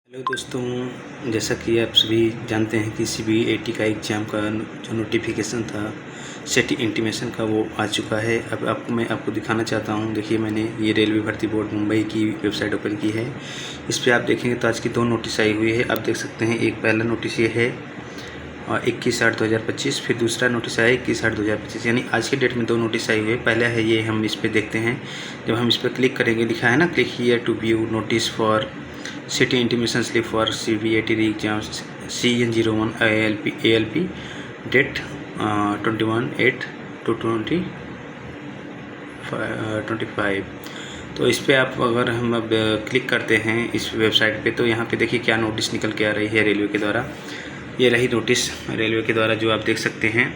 Hello दोस्तों, जैसा कि आप सभी जानते हैं कि CBAT का एग्ज़ाम का जो नोटिफिकेशन था सेट इंटीमेशन का वो आ चुका है। अब मैं आपको दिखाना चाहता हूँ। देखिए, मैंने ये रेलवे भर्ती बोर्ड मुंबई की वेबसाइट ओपन की है। इस पर आप देखेंगे तो आज की दो नोटिस आई हुई है। आप देख सकते हैं, एक पहला नोटिस ये है 21/8/2025, फिर दूसरा नोटिस आया 21/8/2025, यानी आज के डेट में दो नोटिस आई हुई है। पहला है ये, हम इस पर देखते हैं। जब हम इस पर क्लिक करेंगे, लिखा है ना, click here to view notice for city intimation slip for CBAT exam CN01 ALP date 21/8/2025। तो इस पर आप अगर हम अब क्लिक करते हैं इस वेबसाइट पे, तो यहाँ पे देखिए क्या नोटिस निकल के आ रही है रेलवे के द्वारा। ये रही नोटिस रेलवे के द्वारा जो आप देख सकते हैं।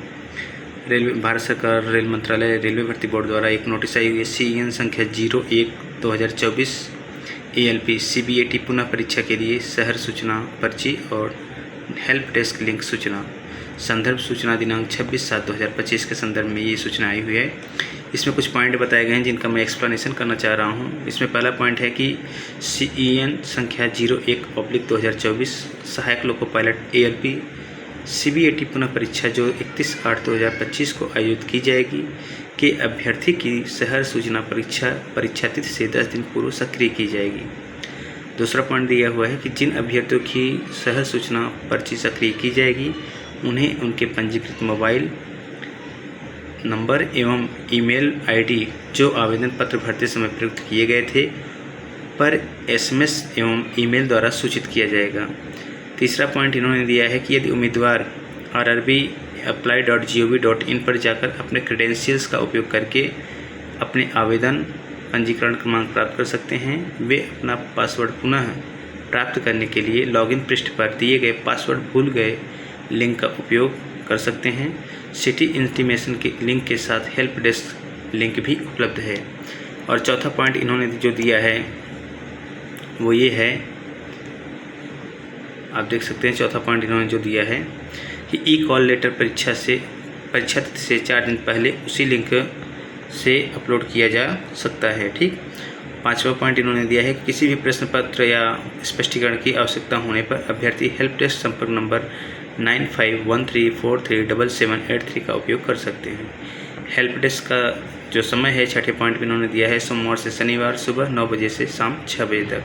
रेलवे भारत सरकार रेल मंत्रालय रेलवे भर्ती बोर्ड द्वारा एक नोटिस आई हुई है CN संख्या 01/2024 ALP CBAT पुनः परीक्षा के लिए शहर सूचना पर्ची और हेल्प डेस्क लिंक सूचना। संदर्भ सूचना दिनांक 26/7/2025 के संदर्भ में ये सूचना आई हुई है। इसमें कुछ पॉइंट बताए गए हैं जिनका मैं एक्सप्लेनेशन करना चाह रहा हूँ। इसमें पहला पॉइंट है कि CEN संख्या 01/2024 सहायक लोको पायलट ALP CBAT पुनः परीक्षा जो 31/8/2025 को आयोजित की जाएगी के अभ्यर्थी की शहर सूचना परीक्षा तिथि से 10 दिन पूर्व सक्रिय की जाएगी। दूसरा पॉइंट दिया हुआ है कि जिन अभ्यर्थियों की शहर सूचना पर्ची सक्रिय की जाएगी उन्हें उनके पंजीकृत मोबाइल नंबर एवं ईमेल ID जो आवेदन पत्र भरते समय प्रयुक्त किए गए थे पर SMS एवं ईमेल द्वारा सूचित किया जाएगा। तीसरा पॉइंट इन्होंने दिया है कि यदि उम्मीदवार rrbapply.gov.in पर जाकर अपने क्रेडेंशियल्स का उपयोग करके अपने आवेदन पंजीकरण क्रमांक प्राप्त कर सकते हैं, वे अपना पासवर्ड पुनः प्राप्त करने के लिए लॉगिन पृष्ठ पर दिए गए पासवर्ड भूल गए लिंक का उपयोग कर सकते हैं। सिटी इंटीमेशन के लिंक के साथ हेल्प डेस्क लिंक भी उपलब्ध है। और चौथा पॉइंट इन्होंने जो दिया है वो ये है, आप देख सकते हैं। चौथा पॉइंट इन्होंने जो दिया है कि ई-कॉल लेटर परीक्षा तिथि से 4 दिन पहले उसी लिंक से अपलोड किया जा सकता है। ठीक। पांचवा पॉइंट इन्होंने दिया है कि किसी भी प्रश्न पत्र या स्पष्टीकरण की आवश्यकता होने पर अभ्यर्थी हेल्प डेस्क संपर्क नंबर 9513437783 का उपयोग कर सकते हैं। हेल्प डेस्क का जो समय है, छठे पॉइंट में इन्होंने दिया है, सोमवार से शनिवार सुबह 9 बजे से शाम 6 बजे तक,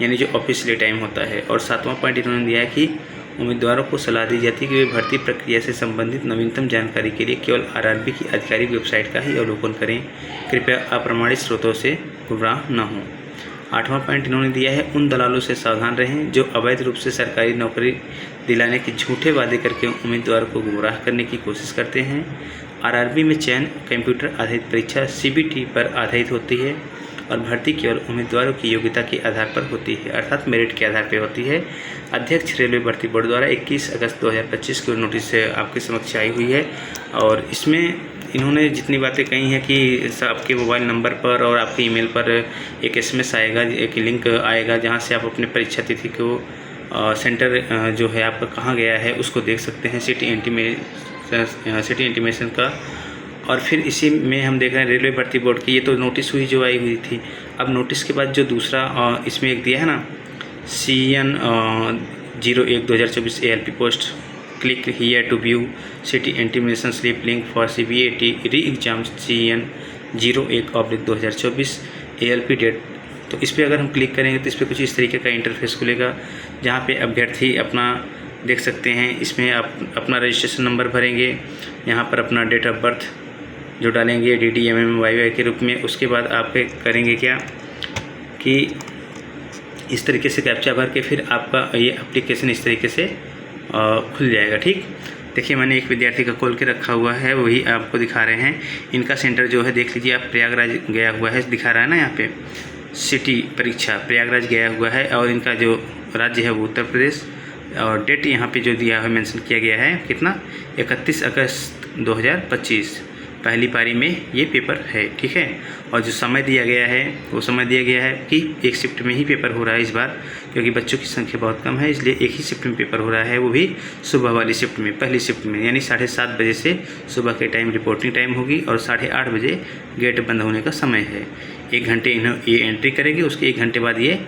यानी जो ऑफिशियली टाइम होता है। और सातवां पॉइंट इन्होंने दिया है कि उम्मीदवारों को सलाह दी जाती है कि वे भर्ती प्रक्रिया से संबंधित नवीनतम जानकारी के लिए केवल RRB की आधिकारिक वेबसाइट का ही अवलोकन करें। कृपया अप्रमाणित स्रोतों से गुमराह न हों। आठवां पॉइंट इन्होंने दिया है, उन दलालों से सावधान रहें जो अवैध रूप से सरकारी नौकरी दिलाने के झूठे वादे करके उम्मीदवार को गुमराह करने की कोशिश करते हैं। RRB में चयन कंप्यूटर आधारित परीक्षा CBT पर आधारित होती है और भर्ती केवल उम्मीदवारों की योग्यता के आधार पर होती है, अर्थात मेरिट के आधार पर होती है। अध्यक्ष रेलवे भर्ती बोर्ड द्वारा 21 अगस्त 2025 को नोटिस आपके समक्ष आई हुई है। और इसमें इन्होंने जितनी बातें कही हैं कि आपके मोबाइल नंबर पर और आपके ईमेल पर एक SMS आएगा, एक लिंक आएगा जहां से आप अपने परीक्षा तिथि को सेंटर जो है आपका कहाँ गया है उसको देख सकते हैं, सिटी इंटीमेशन का। और फिर इसी में हम देख रहे हैं रेलवे भर्ती बोर्ड की, ये तो नोटिस हुई जो आई हुई थी। अब नोटिस के बाद जो दूसरा इसमें एक दिया है ना, CN 01/2024 ALP post, click here to view city intimation slip link for CBAT re exam CN 01/2024 ALP date. तो इस पर अगर हम क्लिक करेंगे तो इस पर कुछ इस तरीके का इंटरफेस खुलेगा जहाँ पे अभ्यर्थी अपना देख सकते हैं। इसमें आप अपना रजिस्ट्रेशन नंबर भरेंगे, यहाँ पर अपना डेट ऑफ बर्थ जो डालेंगे DDMMYY के रूप में। उसके बाद आप करेंगे क्या कि इस तरीके से कैप्चा भर के फिर आपका ये एप्लीकेशन इस तरीके से खुल जाएगा। ठीक। देखिए, मैंने एक विद्यार्थी का खोल के रखा हुआ है, वही आपको दिखा रहे हैं। इनका सेंटर जो है देख लीजिए आप, प्रयागराज गया हुआ है, दिखा रहा है ना यहाँ पे, सिटी परीक्षा प्रयागराज गया हुआ है। और इनका जो राज्य है वो उत्तर प्रदेश। और डेट यहाँ पे जो दिया है मेंशन किया गया है कितना, 31 अगस्त 2025 पहली पारी में ये पेपर है। ठीक है। और जो समय दिया गया है वो समय दिया गया है कि एक शिफ्ट में ही पेपर हो रहा है इस बार, क्योंकि बच्चों की संख्या बहुत कम है, इसलिए एक ही शिफ्ट में पेपर हो रहा है, वो भी सुबह वाली शिफ्ट में, पहली शिफ्ट में, यानी 7:30 बजे से सुबह के टाइम रिपोर्टिंग टाइम होगी और 8:30 बजे गेट बंद होने का समय है। 1 घंटे ये एंट्री करेंगे, उसके 1 घंटे बाद ये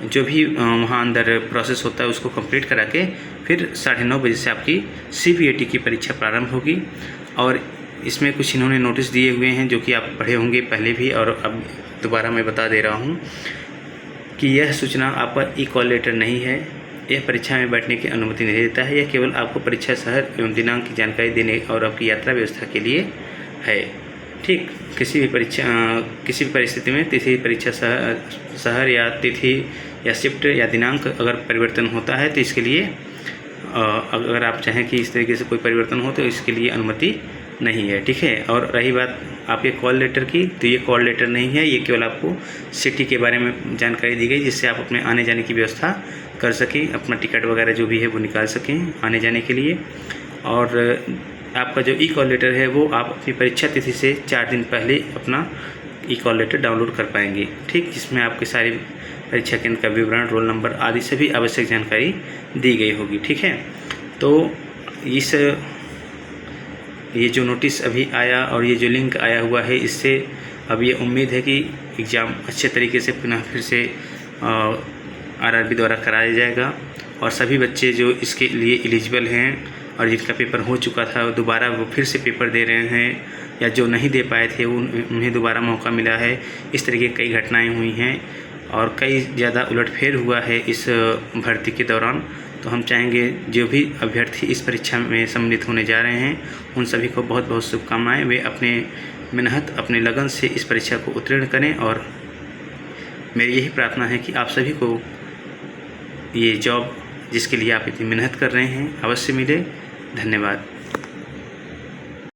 जो भी वहाँ अंदर प्रोसेस होता है उसको कंप्लीट करा के फिर 9:30 बजे से आपकी CBAT की परीक्षा प्रारंभ होगी। और इसमें कुछ इन्होंने नोटिस दिए हुए हैं जो कि आप पढ़े होंगे पहले भी, और अब दोबारा मैं बता दे रहा हूँ कि यह सूचना आपका ई-कॉल लेटर नहीं है, यह परीक्षा में बैठने की अनुमति नहीं देता है, यह केवल आपको परीक्षा शहर एवं दिनांक की जानकारी देने और आपकी यात्रा व्यवस्था के लिए है। ठीक, किसी भी परिस्थिति में तिथि, परीक्षा शहर या तिथि या शिफ्ट या दिनांक अगर परिवर्तन होता है तो इसके लिए अगर आप चाहें कि इस तरीके से कोई परिवर्तन हो तो इसके लिए अनुमति नहीं है। ठीक है। और रही बात आपके कॉल लेटर की, तो ये कॉल लेटर नहीं है, ये केवल आपको सिटी के बारे में जानकारी दी गई जिससे आप अपने आने जाने की व्यवस्था कर सकें, अपना टिकट वगैरह जो भी है वो निकाल सकें आने जाने के लिए। और आपका जो ई-कॉल लेटर है वो आप अपनी परीक्षा तिथि से 4 दिन पहले अपना ई-कॉल लेटर डाउनलोड कर पाएंगे। ठीक, जिसमें आपके सारी परीक्षा केंद्र का विवरण, रोल नंबर आदि सभी आवश्यक जानकारी दी गई होगी। ठीक है। तो ये जो नोटिस अभी आया और ये जो लिंक आया हुआ है, इससे अब ये उम्मीद है कि एग्ज़ाम अच्छे तरीके से पुनः फिर से RRB द्वारा कराया जाएगा और सभी बच्चे जो इसके लिए एलिजिबल हैं और जिनका पेपर हो चुका था दोबारा वो फिर से पेपर दे रहे हैं, या जो नहीं दे पाए थे उन्हें दोबारा मौका मिला है। इस तरह की कई घटनाएं हुई हैं और कई ज़्यादा उलटफेर हुआ है इस भर्ती के दौरान। तो हम चाहेंगे जो भी अभ्यर्थी इस परीक्षा में सम्मिलित होने जा रहे हैं उन सभी को बहुत बहुत शुभकामनाएं। वे अपने मेहनत, अपने लगन से इस परीक्षा को उत्तीर्ण करें और मेरी यही प्रार्थना है कि आप सभी को ये जॉब जिसके लिए आप इतनी मेहनत कर रहे हैं अवश्य मिले। धन्यवाद।